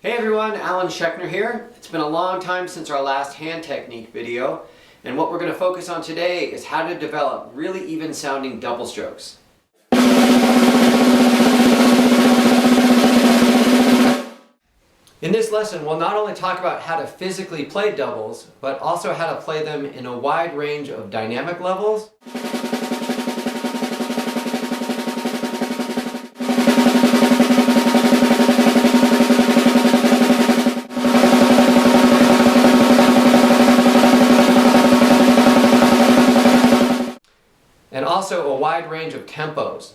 Hey everyone, Alan Schechner here. It's been a long time since our last hand technique video, and what we're going to focus on today is how to develop really even sounding double strokes. In this lesson, we'll not only talk about how to physically play doubles, but also how to play them in a wide range of dynamic levels. And also a wide range of tempos.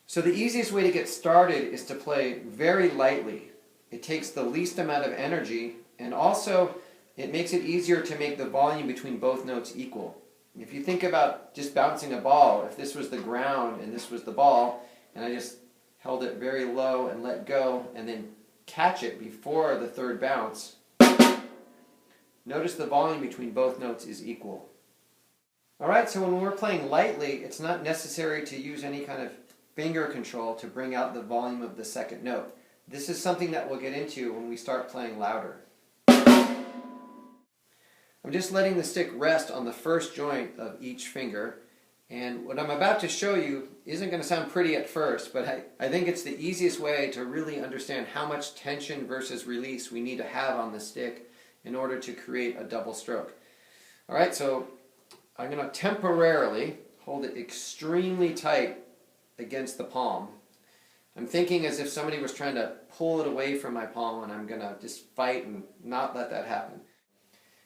So the easiest way to get started is to play very lightly. It takes the least amount of energy, and also it makes it easier to make the volume between both notes equal. If you think about just bouncing a ball, if this was the ground and this was the ball, and I just held it very low and let go, and then catch it before the third bounce, notice the volume between both notes is equal. Alright, so when we're playing lightly, it's not necessary to use any kind of finger control to bring out the volume of the second note. This is something that we'll get into when we start playing louder. I'm just letting the stick rest on the first joint of each finger, and what I'm about to show you isn't going to sound pretty at first, but I think it's the easiest way to really understand how much tension versus release we need to have on the stick in order to create a double stroke. Alright, so I'm going to temporarily hold it extremely tight against the palm. I'm thinking as if somebody was trying to pull it away from my palm, and I'm going to just fight and not let that happen.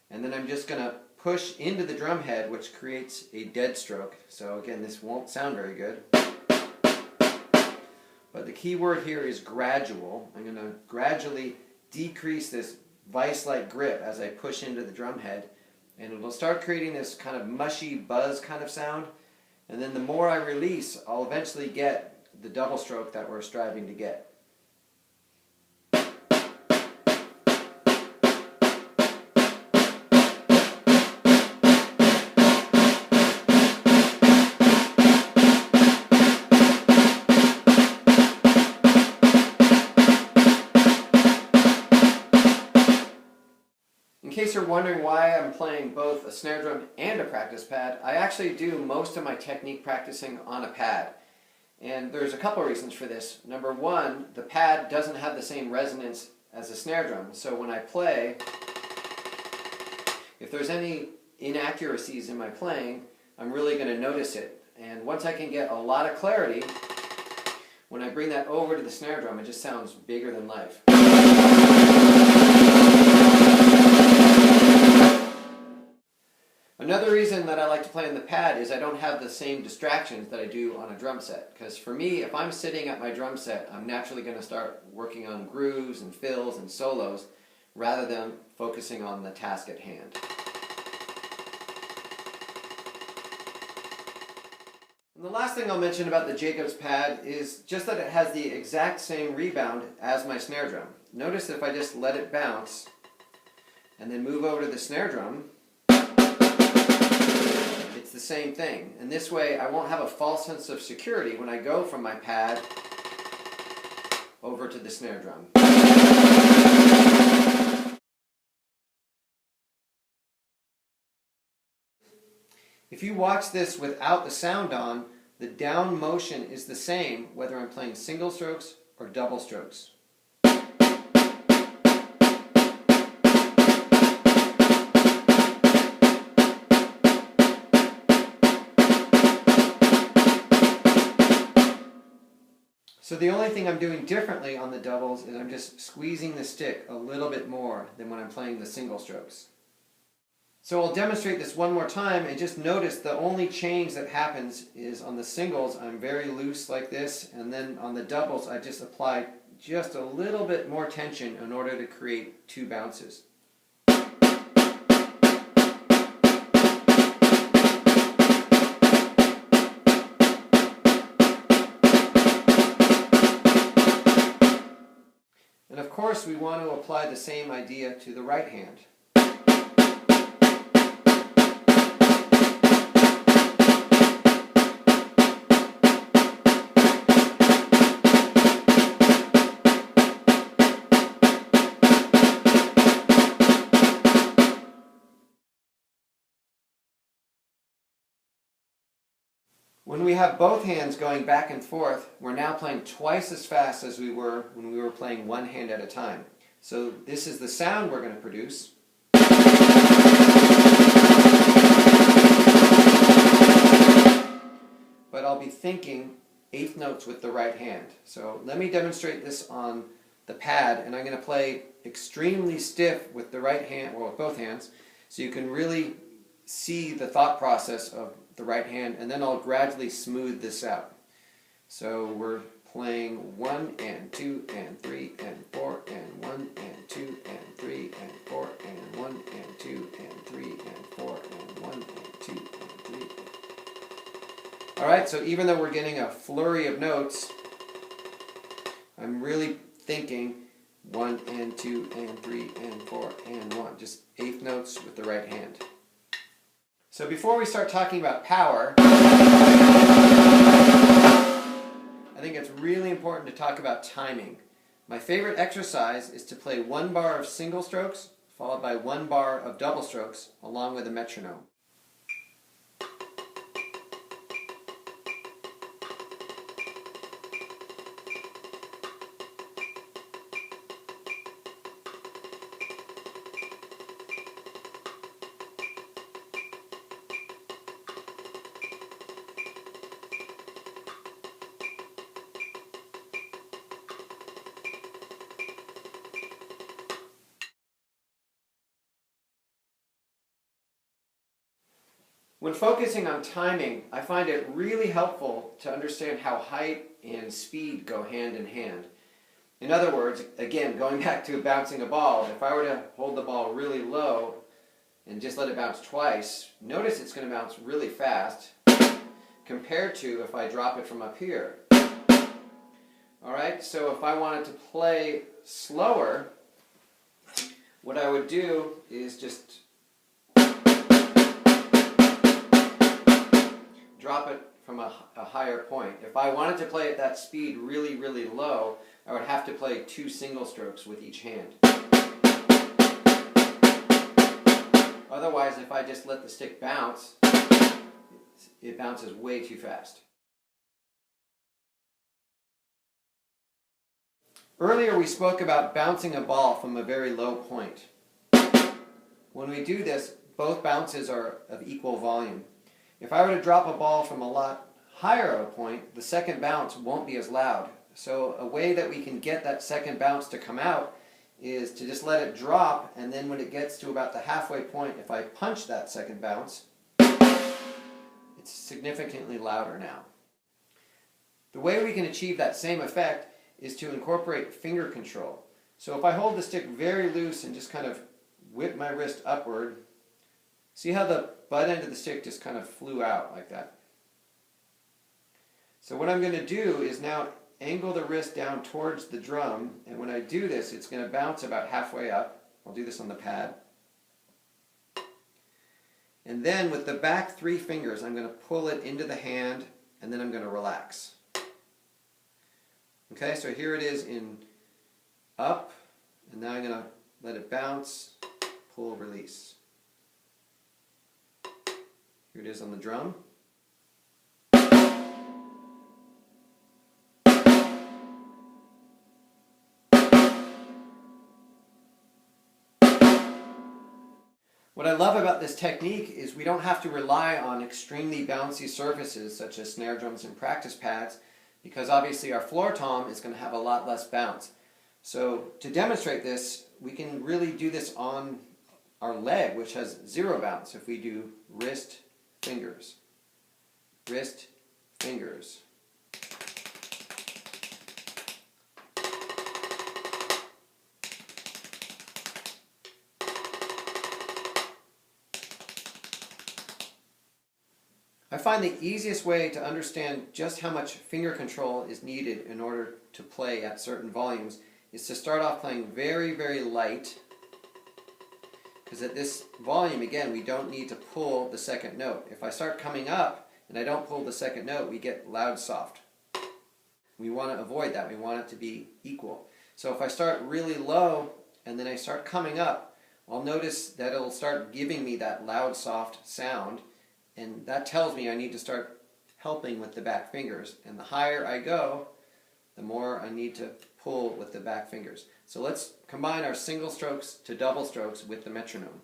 And then I'm just going to push into the drum head, which creates a dead stroke. So again, this won't sound very good. But the key word here is gradual. I'm going to gradually decrease this vice-like grip as I push into the drum head, and it'll start creating this kind of mushy buzz kind of sound. And then the more I release, I'll eventually get the double stroke that we're striving to get. In case you're wondering why I'm playing both a snare drum and a practice pad, I actually do most of my technique practicing on a pad. And there's a couple reasons for this. Number one, the pad doesn't have the same resonance as a snare drum. So when I play, if there's any inaccuracies in my playing, I'm really going to notice it. And once I can get a lot of clarity, when I bring that over to the snare drum, it just sounds bigger than life. Another reason that I like to play on the pad is I don't have the same distractions that I do on a drum set. Because for me, if I'm sitting at my drum set, I'm naturally going to start working on grooves and fills and solos rather than focusing on the task at hand. And the last thing I'll mention about the Jacobs pad is just that it has the exact same rebound as my snare drum. Notice if I just let it bounce and then move over to the snare drum, it's the same thing. And this way I won't have a false sense of security when I go from my pad over to the snare drum. If you watch this without the sound on, the down motion is the same whether I'm playing single strokes or double strokes. So the only thing I'm doing differently on the doubles is I'm just squeezing the stick a little bit more than when I'm playing the single strokes. So I'll demonstrate this one more time, and just notice the only change that happens is on the singles I'm very loose like this, and then on the doubles I just apply just a little bit more tension in order to create two bounces. course, we want to apply the same idea to the right hand. When we have both hands going back and forth, we're now playing twice as fast as we were when we were playing one hand at a time. So this is the sound we're going to produce. But I'll be thinking eighth notes with the right hand. So let me demonstrate this on the pad, and I'm going to play extremely stiff with the right hand, or with both hands, so you can really see the thought process of the right hand, and then I'll gradually smooth this out. So we're playing 1 and 2 and 3 and 4 and 1 and 2 and 3 and 4 and 1 and 2 and 3 and 4 and 1 and 2 and 3. Alright, so even though we're getting a flurry of notes, I'm really thinking 1 and 2 and 3 and 4 and 1. Just eighth notes with the right hand. So before we start talking about power, I think it's really important to talk about timing. My favorite exercise is to play 1 bar of single strokes followed by 1 bar of double strokes along with a metronome. When focusing on timing, I find it really helpful to understand how height and speed go hand in hand. In other words, again, going back to bouncing a ball, if I were to hold the ball really low and just let it bounce twice, notice it's going to bounce really fast compared to if I drop it from up here. Alright, so if I wanted to play slower, what I would do is just drop it from a higher point. If I wanted to play at that speed really, really low, I would have to play 2 single strokes with each hand. Otherwise, if I just let the stick bounce, it bounces way too fast. Earlier we spoke about bouncing a ball from a very low point. When we do this, both bounces are of equal volume. If I were to drop a ball from a lot higher of a point, the second bounce won't be as loud. So a way that we can get that second bounce to come out is to just let it drop, and then when it gets to about the halfway point, if I punch that second bounce, it's significantly louder now. The way we can achieve that same effect is to incorporate finger control. So if I hold the stick very loose and just kind of whip my wrist upward, see how the butt end of the stick just kind of flew out like that. So what I'm going to do is now angle the wrist down towards the drum, and when I do this, it's going to bounce about halfway up. I'll do this on the pad. And then with the back 3 fingers, I'm going to pull it into the hand, and then I'm going to relax. Okay, so here it is in up, and now I'm going to let it bounce, pull, release. Here it is on the drum. What I love about this technique is we don't have to rely on extremely bouncy surfaces such as snare drums and practice pads, because obviously our floor tom is going to have a lot less bounce. So to demonstrate this, we can really do this on our leg, which has 0 bounce, if we do wrist, fingers, wrist, fingers. I find the easiest way to understand just how much finger control is needed in order to play at certain volumes is to start off playing very, very light, because at this volume, again, we don't need to pull the second note. If I start coming up and I don't pull the second note, we get loud soft. We want to avoid that. We want it to be equal. So if I start really low and then I start coming up, I'll notice that it'll start giving me that loud soft sound, and that tells me I need to start helping with the back fingers. And the higher I go, the more I need to pull with the back fingers. So let's combine our single strokes to double strokes with the metronome.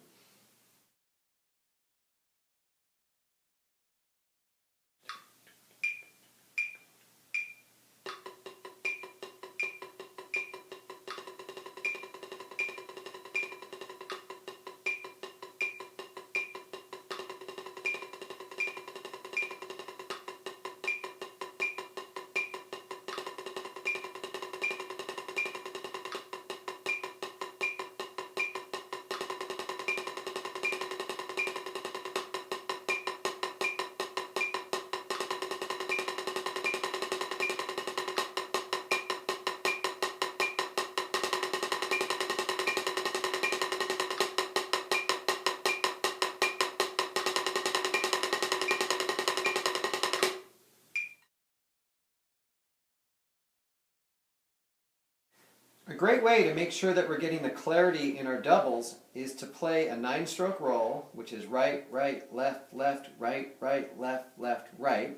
A great way to make sure that we're getting the clarity in our doubles is to play a 9-stroke roll, which is right, right, left, left, right, right, left, left, right.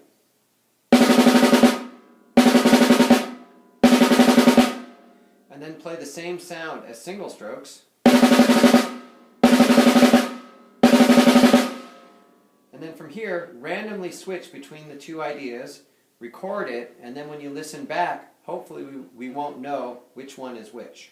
And then play the same sound as single strokes. And then from here, randomly switch between the two ideas, record it, and then when you listen back, hopefully we won't know which one is which.